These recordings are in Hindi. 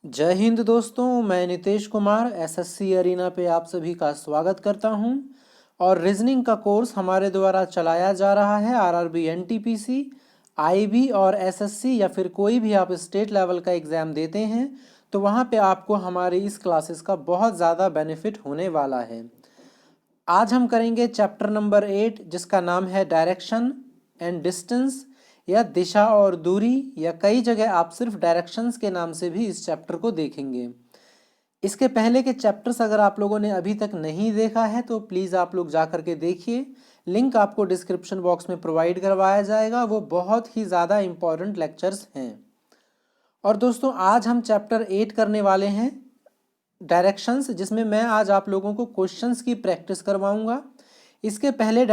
जय हिंद दोस्तों, मैं नितेश कुमार एसएससी अरीना पे आप सभी का स्वागत करता हूं। और रीजनिंग का कोर्स हमारे द्वारा चलाया जा रहा है। आरआरबी एनटीपीसी, आईबी और एसएससी या फिर कोई भी आप स्टेट लेवल का एग्ज़ाम देते हैं तो वहां पे आपको हमारी इस क्लासेस का बहुत ज़्यादा बेनिफिट होने वाला है। आज हम करेंगे चैप्टर नंबर 8 जिसका नाम है डायरेक्शन एंड डिस्टेंस या दिशा और दूरी, या कई जगह आप सिर्फ डायरेक्शंस के नाम से भी इस चैप्टर को देखेंगे। इसके पहले के चैप्टर्स अगर आप लोगों ने अभी तक नहीं देखा है तो प्लीज़ आप लोग जा करके देखिए। लिंक आपको डिस्क्रिप्शन बॉक्स में प्रोवाइड करवाया जाएगा। वो बहुत ही ज़्यादा इम्पॉर्टेंट लेक्चर्स हैं। और दोस्तों आज हम चैप्टर 8 करने वाले हैं डायरेक्शंस, जिसमें मैं आज आप लोगों को क्वेश्चंस की प्रैक्टिस करवाऊंगा। इसके पहले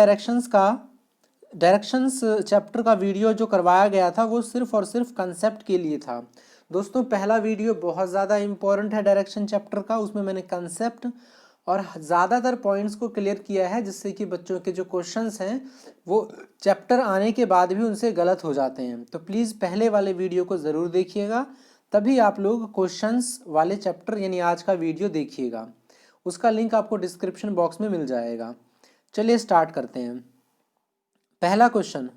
डायरेक्शंस चैप्टर का वीडियो जो करवाया गया था वो सिर्फ और सिर्फ कंसेप्ट के लिए था। दोस्तों पहला वीडियो बहुत ज़्यादा इम्पोर्टेंट है डायरेक्शन चैप्टर का। उसमें मैंने कंसेप्ट और ज़्यादातर पॉइंट्स को क्लियर किया है, जिससे कि बच्चों के जो क्वेश्चंस हैं वो चैप्टर आने के बाद भी उनसे गलत हो जाते हैं। तो प्लीज़ पहले वाले वीडियो को ज़रूर देखिएगा, तभी आप लोग क्वेश्चंस वाले चैप्टर यानी आज का वीडियो देखिएगा। उसका लिंक आपको डिस्क्रिप्शन बॉक्स में मिल जाएगा। चलिए स्टार्ट करते हैं। पहला क्वेश्चन,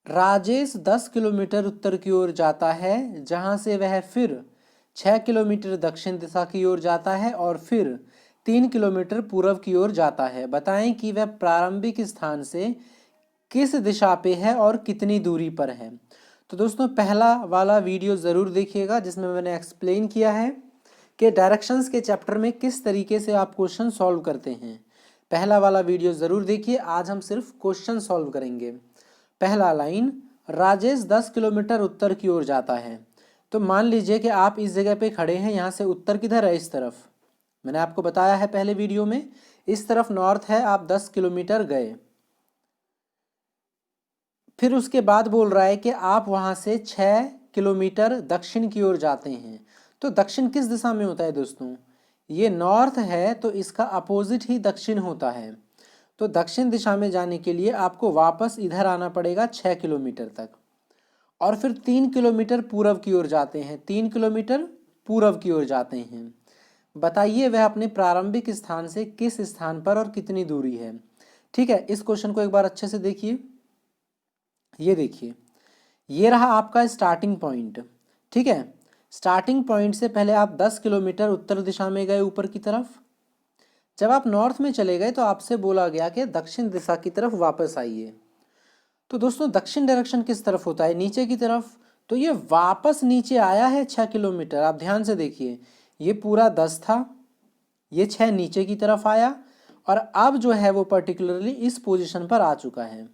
राजेश 10 किलोमीटर उत्तर की ओर जाता है, जहां से वह फिर 6 किलोमीटर दक्षिण दिशा की ओर जाता है और फिर 3 किलोमीटर पूर्व की ओर जाता है। बताएं कि वह प्रारंभिक स्थान से किस दिशा पे है और कितनी दूरी पर है। तो दोस्तों पहला वाला वीडियो ज़रूर देखिएगा, जिसमें मैंने एक्सप्लेन किया है कि डायरेक्शंस के चैप्टर में किस तरीके से आप क्वेश्चन सॉल्व करते हैं। पहला वाला वीडियो ज़रूर देखिए। आज हम सिर्फ क्वेश्चन सॉल्व करेंगे। पहला लाइन, राजेश 10 किलोमीटर उत्तर की ओर जाता है। तो मान लीजिए कि आप इस जगह पे खड़े हैं। यहाँ से उत्तर किधर है? इस तरफ। मैंने आपको बताया है पहले वीडियो में, इस तरफ नॉर्थ है। आप 10 किलोमीटर गए। फिर उसके बाद बोल रहा है कि आप वहाँ से 6 किलोमीटर दक्षिण की ओर जाते हैं। तो दक्षिण किस दिशा में होता है दोस्तों? ये नॉर्थ है तो इसका अपोजिट ही दक्षिण होता है। तो दक्षिण दिशा में जाने के लिए आपको वापस इधर आना पड़ेगा 6 किलोमीटर तक, और फिर 3 किलोमीटर पूर्व की ओर जाते हैं। 3 किलोमीटर पूर्व की ओर जाते हैं। बताइए वह अपने प्रारंभिक स्थान से किस स्थान पर और कितनी दूरी है। ठीक है, इस क्वेश्चन को एक बार अच्छे से देखिए। ये देखिए, ये रहा आपका स्टार्टिंग पॉइंट। ठीक है, स्टार्टिंग पॉइंट से पहले आप 10 किलोमीटर उत्तर दिशा में गए ऊपर की तरफ। जब आप नॉर्थ में चले गए तो आपसे बोला गया कि दक्षिण दिशा की तरफ वापस आइए। तो दोस्तों दक्षिण डायरेक्शन किस तरफ होता है? नीचे की तरफ। तो ये वापस नीचे आया है 6 किलोमीटर। आप ध्यान से देखिए, ये पूरा 10 था, ये 6 नीचे की तरफ आया, और अब जो है वो पर्टिकुलरली इस पोजीशन पर आ चुका है।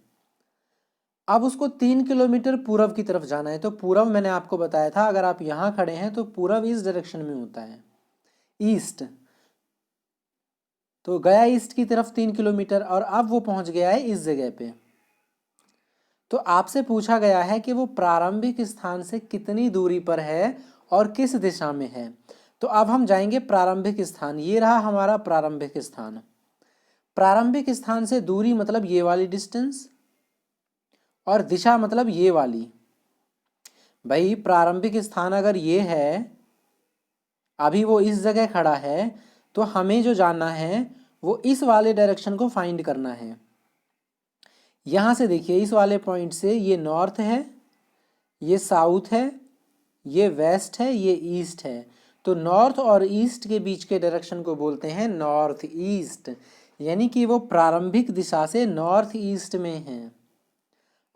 अब उसको 3 किलोमीटर पूर्व की तरफ जाना है। तो पूर्व मैंने आपको बताया था, अगर आप यहाँ खड़े हैं तो पूर्व इस डायरेक्शन में होता है, ईस्ट। तो गया ईस्ट की तरफ 3 किलोमीटर, और अब वो पहुंच गया है इस जगह पे। तो आपसे पूछा गया है कि वो प्रारंभिक स्थान से कितनी दूरी पर है और किस दिशा में है। तो अब हम जाएंगे प्रारंभिक स्थान। ये रहा हमारा प्रारंभिक स्थान। प्रारंभिक स्थान से दूरी मतलब ये वाली डिस्टेंस, और दिशा मतलब ये वाली। भाई प्रारंभिक स्थान अगर ये है, अभी वो इस जगह खड़ा है, तो हमें जो जानना है वो इस वाले डायरेक्शन को फाइंड करना है। यहाँ से देखिए, इस वाले पॉइंट से ये नॉर्थ है, ये साउथ है, ये वेस्ट है, ये ईस्ट है। तो नॉर्थ और ईस्ट के बीच के डायरेक्शन को बोलते हैं नॉर्थ ईस्ट, यानी कि वो प्रारंभिक दिशा से नॉर्थ ईस्ट में है।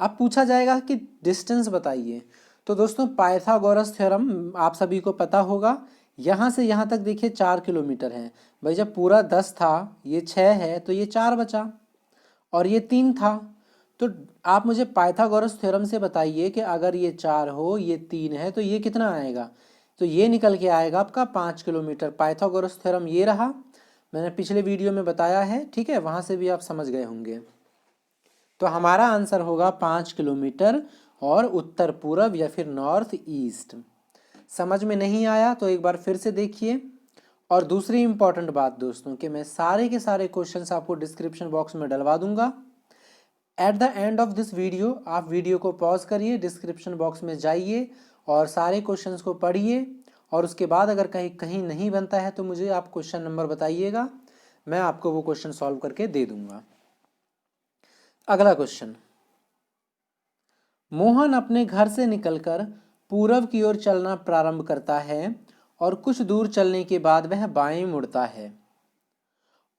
अब पूछा जाएगा कि डिस्टेंस बताइए। तो दोस्तों पाइथागोरस थ्योरम आप सभी को पता होगा। यहाँ से यहाँ तक देखिए 4 किलोमीटर है। भाई जब पूरा 10 था, ये 6 है, तो ये 4 बचा, और ये 3 था। तो आप मुझे पाइथागोरस थ्योरम से बताइए कि अगर ये 4 हो, ये 3 है, तो ये कितना आएगा? तो ये निकल के आएगा आपका 5 किलोमीटर। पाइथागोरस थ्योरम ये रहा, मैंने पिछले वीडियो में बताया है। ठीक है, वहाँ से भी आप समझ गए होंगे। तो हमारा आंसर होगा 5 किलोमीटर और उत्तर पूर्व या फिर नॉर्थ ईस्ट। समझ में नहीं आया तो एक बार फिर से देखिए। और दूसरी इंपॉर्टेंट बात दोस्तों, कि मैं सारे के सारे क्वेश्चंस आपको डिस्क्रिप्शन बॉक्स में डलवा दूंगा। At the end of this video आप वीडियो को पॉज करिए, डिस्क्रिप्शन बॉक्स में जाइए और सारे क्वेश्चंस को पढ़िए, और उसके बाद अगर कहीं कहीं नहीं बनता है तो मुझे आप क्वेश्चन नंबर बताइएगा, मैं आपको वो क्वेश्चन सॉल्व करके दे दूंगा। अगला क्वेश्चन, मोहन अपने घर से निकलकर पूरब की ओर चलना प्रारंभ करता है और कुछ दूर चलने के बाद वह बाएं मुड़ता है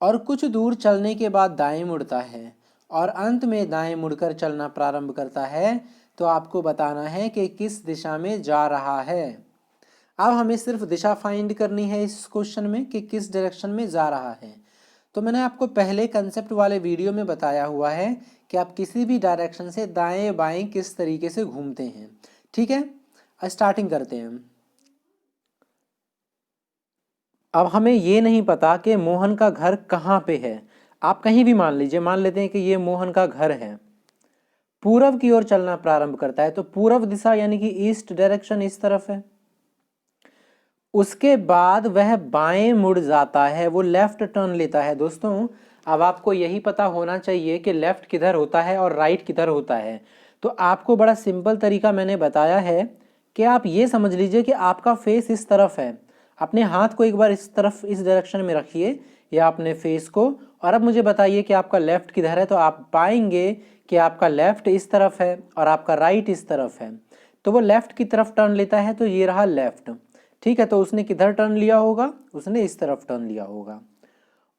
और कुछ दूर चलने के बाद दाएं मुड़ता है और अंत में दाएं मुड़कर चलना प्रारंभ करता है, तो आपको बताना है कि किस दिशा में जा रहा है। अब हमें सिर्फ दिशा फाइंड करनी है इस क्वेश्चन में कि किस डायरेक्शन में जा रहा है। तो मैंने आपको पहले कंसेप्ट वाले वीडियो में बताया हुआ है कि आप किसी भी डायरेक्शन से दाएं बाएं किस तरीके से घूमते हैं। ठीक है, स्टार्टिंग करते हैं। अब हमें ये नहीं पता कि मोहन का घर कहाँ पे है। आप कहीं भी मान लीजिए, मान लेते हैं कि ये मोहन का घर है, पूरब की ओर चलना प्रारंभ करता है, तो पूरब दिशा यानी कि ईस्ट डायरेक्शन इस तरफ है। उसके बाद वह बाएं मुड़ जाता है, वो लेफ्ट टर्न लेता है। दोस्तों अब आपको यही पता होना चाहिए कि लेफ्ट किधर होता है और राइट किधर होता है। तो आपको बड़ा सिंपल तरीका मैंने बताया है कि आप ये समझ लीजिए कि आपका फेस इस तरफ है, अपने हाथ को एक बार इस तरफ इस डायरेक्शन में रखिए या अपने फेस को, और अब मुझे बताइए कि आपका लेफ्ट किधर है। तो आप पाएंगे कि आपका लेफ्ट इस तरफ है और आपका राइट इस तरफ है, तो वो लेफ्ट की तरफ टर्न लेता है, तो ये रहा लेफ्ट। ठीक है, तो उसने किधर टर्न लिया होगा, उसने इस तरफ टर्न लिया होगा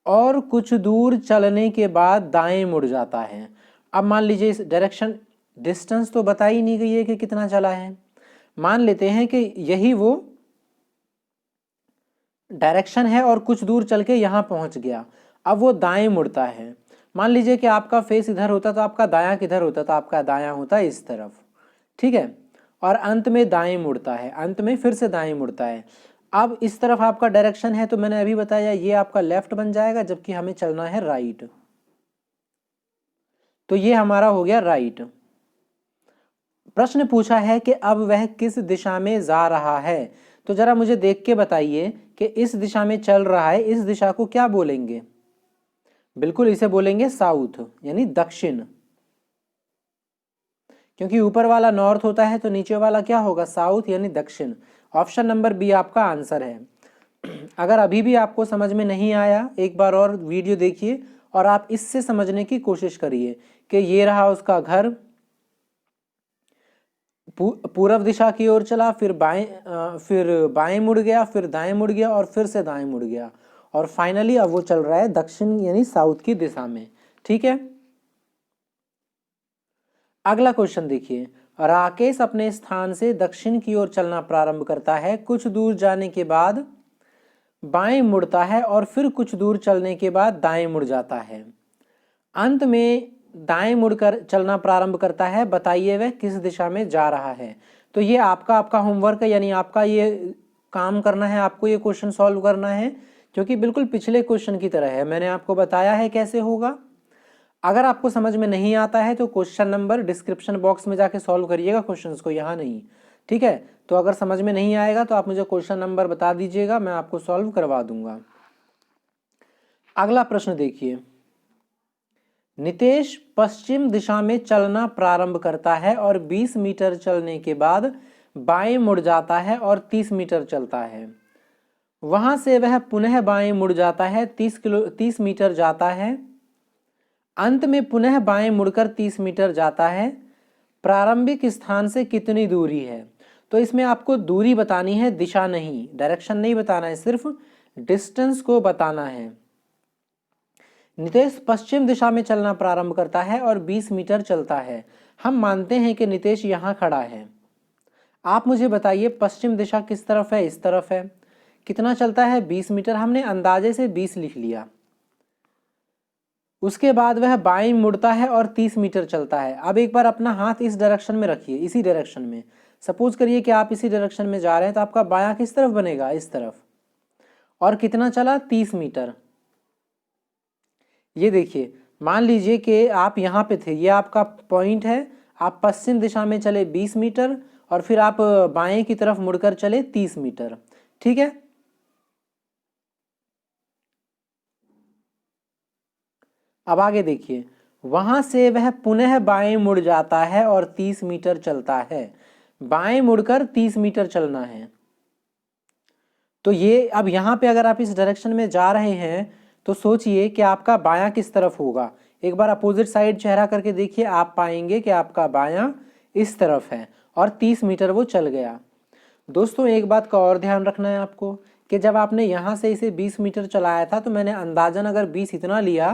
और कुछ दूर चलने के बाद दाएं मुड़ जाता है। अब मान लीजिए इस डायरेक्शन, डिस्टेंस तो बता ही नहीं गई है कि कितना चला है, मान लेते हैं कि यही वो डायरेक्शन है और कुछ दूर चल के यहाँ पहुंच गया। अब वो दाएं मुड़ता है। मान लीजिए कि आपका फेस इधर होता तो आपका दायां किधर होता, तो आपका दायां होता इस तरफ। ठीक है, और अंत में दाएं मुड़ता है, अंत में फिर से दाएं मुड़ता है। अब इस तरफ आपका डायरेक्शन है, तो मैंने अभी बताया ये आपका लेफ्ट बन जाएगा, जबकि हमें चलना है राइट, तो ये हमारा हो गया राइट। प्रश्न पूछा है कि अब वह किस दिशा में जा रहा है, तो जरा मुझे देख के बताइए कि इस दिशा में चल रहा है, इस दिशा को क्या बोलेंगे? बिल्कुल इसे बोलेंगे साउथ यानी दक्षिण, क्योंकि ऊपर वाला नॉर्थ होता है तो नीचे वाला क्या होगा, साउथ यानी दक्षिण। ऑप्शन नंबर बी आपका आंसर है। अगर अभी भी आपको समझ में नहीं आया, एक बार और वीडियो देखिए और आप इससे समझने की कोशिश करिए कि ये रहा उसका घर, पूर्व दिशा की ओर चला, फिर बाएं मुड़ गया, फिर दाएं मुड़ गया और फिर से दाएं मुड़ गया, और फाइनली अब वो चल रहा है दक्षिण यानी साउथ की दिशा में। ठीक है, अगला क्वेश्चन देखिए, राकेश अपने स्थान से दक्षिण की ओर चलना प्रारंभ करता है, कुछ दूर जाने के बाद बाएं मुड़ता है और फिर कुछ दूर चलने के बाद दाएं मुड़ जाता है, अंत में दाएं मुड़कर चलना प्रारंभ करता है। बताइए वह किस दिशा में जा रहा है। तो ये आपका होमवर्क है, यानी आपका ये काम करना है, आपको ये क्वेश्चन सॉल्व करना है, क्योंकि बिल्कुल पिछले क्वेश्चन की तरह है, मैंने आपको बताया है कैसे होगा। अगर आपको समझ में नहीं आता है तो क्वेश्चन नंबर डिस्क्रिप्शन बॉक्स में जाके सॉल्व करिएगा क्वेश्चंस को, यहाँ नहीं। ठीक है, तो अगर समझ में नहीं आएगा तो आप मुझे क्वेश्चन नंबर बता दीजिएगा, मैं आपको सॉल्व करवा दूंगा। अगला प्रश्न देखिए, नितेश पश्चिम दिशा में चलना प्रारंभ करता है और 20 मीटर चलने के बाद बाएं मुड़ जाता है और 30 मीटर चलता है। वहां से वह पुनः बाएं मुड़ जाता है, 30 मीटर जाता है, अंत में पुनः बाएं मुड़कर 30 मीटर जाता है। प्रारंभिक स्थान से कितनी दूरी है? तो इसमें आपको दूरी बतानी है, दिशा नहीं, डायरेक्शन नहीं बताना है, सिर्फ डिस्टेंस को बताना है। नितेश पश्चिम दिशा में चलना प्रारंभ करता है और 20 मीटर चलता है। हम मानते हैं कि नितेश यहां खड़ा है। आप मुझे बताइए पश्चिम दिशा किस तरफ है? इस तरफ है। कितना चलता है? 20 मीटर। हमने अंदाजे से 20 लिख लिया। उसके बाद वह बाएं मुड़ता है और 30 मीटर चलता है। अब एक बार अपना हाथ इस डायरेक्शन में रखिए, इसी डायरेक्शन में। सपोज करिए कि आप इसी डायरेक्शन में जा रहे हैं, तो आपका बायां किस तरफ बनेगा? इस तरफ। और कितना चला? 30 मीटर। ये देखिए, मान लीजिए कि आप यहाँ पे थे, ये आपका पॉइंट है, आप पश्चिम दिशा में चले 20 मीटर और फिर आप बाएं की तरफ मुड़कर चले 30 मीटर। ठीक है, अब आगे देखिए, वहां से वह पुनः बाएं मुड़ जाता है और 30 मीटर चलता है। बाएं मुड़कर 30 मीटर चलना है। तो ये अब यहाँ पे अगर आप इस डायरेक्शन में जा रहे हैं तो सोचिए कि आपका बायां किस तरफ होगा। एक बार अपोजिट साइड चेहरा करके देखिए, आप पाएंगे कि आपका बायां इस तरफ है और 30 मीटर वो चल गया। दोस्तों एक बात का और ध्यान रखना है आपको कि जब आपने यहाँ से इसे 20 मीटर चलाया था तो मैंने अंदाजन अगर 20 इतना लिया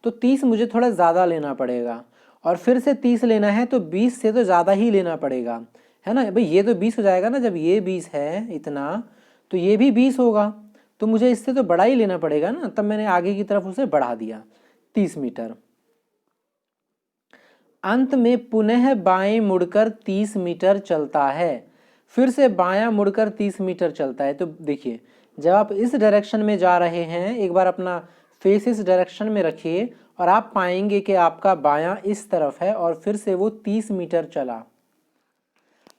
तो 30 मुझे थोड़ा ज़्यादा लेना पड़ेगा, और फिर से 30 लेना है तो 20 से तो ज़्यादा ही लेना पड़ेगा, है ना भाई। ये तो 20 हो जाएगा ना, जब ये 20 है इतना तो ये भी 20 होगा, तो मुझे इससे तो बड़ा ही लेना पड़ेगा ना। तब मैंने आगे की तरफ उसे बढ़ा दिया 30 मीटर। अंत में पुनः बाएं मुड़कर 30 मीटर चलता है। फिर से बायां मुड़कर 30 मीटर चलता है। तो देखिए जब आप इस डायरेक्शन में जा रहे हैं, एक बार अपना फेस इस डायरेक्शन में रखिए और आप पाएंगे कि आपका बायां इस तरफ है और फिर से वो 30 मीटर चला।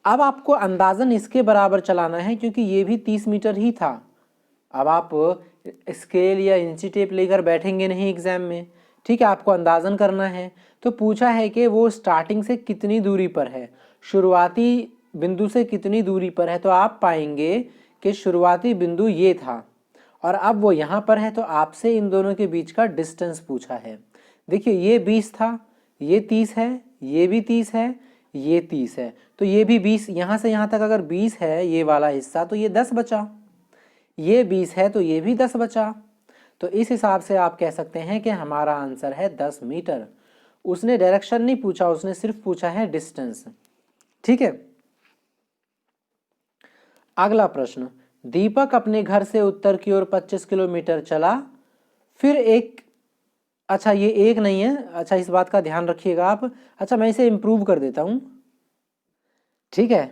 अब आपको अंदाजन इसके बराबर चलाना है क्योंकि ये भी 30 मीटर ही था। अब आप स्केल या इंची टेप लेकर बैठेंगे नहीं एग्जाम में, ठीक है, आपको अंदाजन करना है। तो पूछा है कि वो स्टार्टिंग से कितनी दूरी पर है, शुरुआती बिंदु से कितनी दूरी पर है। तो आप पाएंगे कि शुरुआती बिंदु ये था और अब वो यहाँ पर है, तो आपसे इन दोनों के बीच का डिस्टेंस पूछा है। देखिए ये 20 था, ये 30 है, ये भी 30 है, ये 30 है, तो ये भी 20, यहाँ से यहाँ तक अगर 20 है ये वाला हिस्सा तो ये 10 बचा, ये 20 है तो ये भी 10 बचा। तो इस हिसाब से आप कह सकते हैं कि हमारा आंसर है 10 मीटर। उसने डायरेक्शन नहीं पूछा, उसने सिर्फ पूछा है डिस्टेंस, ठीक है। अगला प्रश्न, दीपक अपने घर से उत्तर की ओर 25 किलोमीटर चला, फिर एक, अच्छा ये एक नहीं है, अच्छा इस बात का ध्यान रखिएगा आप। अच्छा मैं इसे इम्प्रूव कर देता हूं, ठीक है।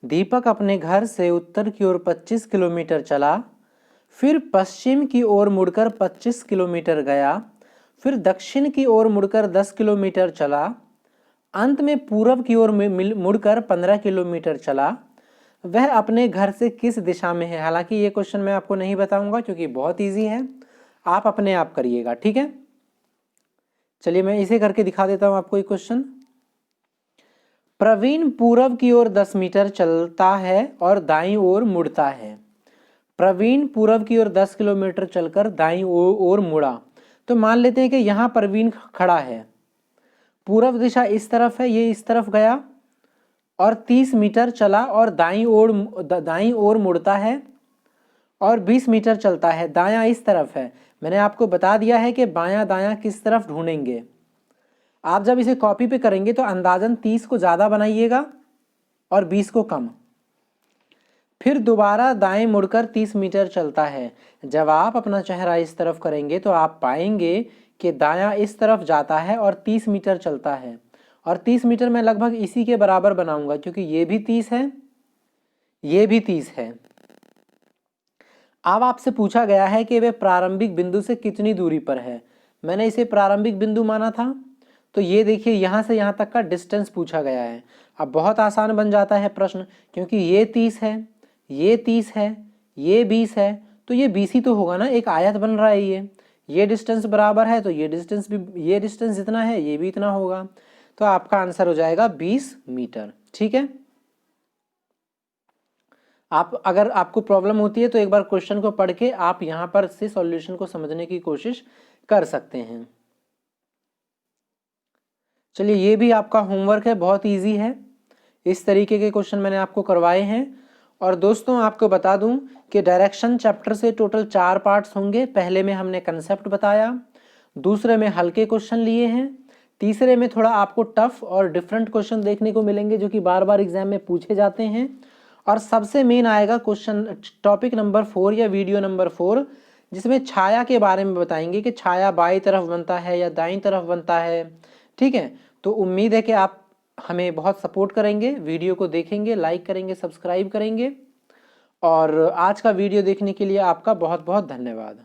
दीपक अपने घर से उत्तर की ओर 25 किलोमीटर चला, फिर पश्चिम की ओर मुड़कर 25 किलोमीटर गया, फिर दक्षिण की ओर मुड़कर 10 किलोमीटर चला, अंत में पूर्व की ओर मुड़कर 15 किलोमीटर चला। वह अपने घर से किस दिशा में है। हालांकि ये क्वेश्चन मैं आपको नहीं बताऊंगा क्योंकि बहुत इजी है, आप अपने आप करिएगा, ठीक है। चलिए मैं इसे करके दिखा देता हूं आपको ये क्वेश्चन। प्रवीण पूर्व की ओर 10 मीटर चलता है और दाईं ओर मुड़ता है। प्रवीण पूर्व की ओर 10 किलोमीटर चलकर दाईं ओर मुड़ा। तो मान लेते हैं कि यहाँ प्रवीण खड़ा है, पूर्व दिशा इस तरफ है, ये इस तरफ गया और 30 मीटर चला और दाईं ओर मुड़ता है और 20 मीटर चलता है। दायां इस तरफ है, मैंने आपको बता दिया है कि बायां दायां किस तरफ ढूंढेंगे। आप जब इसे कॉपी पे करेंगे तो अंदाजन 30 को ज़्यादा बनाइएगा और 20 को कम। फिर दोबारा दाएं मुड़कर 30 मीटर चलता है। जब आप अपना चेहरा इस तरफ करेंगे तो आप पाएंगे कि दायां इस तरफ जाता है और 30 मीटर चलता है, और 30 मीटर में लगभग इसी के बराबर बनाऊंगा क्योंकि ये भी 30 है, ये भी 30 है। अब आपसे पूछा गया है कि वे प्रारंभिक बिंदु से कितनी दूरी पर है। मैंने इसे प्रारंभिक बिंदु माना था, तो ये देखिए यहाँ से यहाँ तक का डिस्टेंस पूछा गया है। अब बहुत आसान बन जाता है प्रश्न, क्योंकि ये 30 है, ये 30 है, ये 20 है, तो ये 20 ही तो होगा ना, एक आयत बन रहा है ये डिस्टेंस बराबर है तो ये डिस्टेंस भी, ये डिस्टेंस जितना है ये भी इतना होगा। तो आपका आंसर हो जाएगा 20 मीटर, ठीक है। आप अगर आपको प्रॉब्लम होती है तो एक बार क्वेश्चन को पढ़ के आप यहां पर से सॉल्यूशन को समझने की कोशिश कर सकते हैं। चलिए ये भी आपका होमवर्क है, बहुत इजी है। इस तरीके के क्वेश्चन मैंने आपको करवाए हैं। और दोस्तों आपको बता दूं कि डायरेक्शन चैप्टर से टोटल 4 पार्ट्स होंगे। पहले में हमने कंसेप्ट बताया, दूसरे में हल्के क्वेश्चन लिए हैं, तीसरे में थोड़ा आपको टफ और डिफरेंट क्वेश्चन देखने को मिलेंगे जो कि बार बार एग्जाम में पूछे जाते हैं, और सबसे मेन आएगा क्वेश्चन टॉपिक नंबर 4 या वीडियो नंबर 4, जिसमें छाया के बारे में बताएंगे कि छाया बाईं तरफ बनता है या दाईं तरफ बनता है, ठीक है। तो उम्मीद है कि आप हमें बहुत सपोर्ट करेंगे, वीडियो को देखेंगे, लाइक करेंगे, सब्सक्राइब करेंगे। और आज का वीडियो देखने के लिए आपका बहुत बहुत धन्यवाद।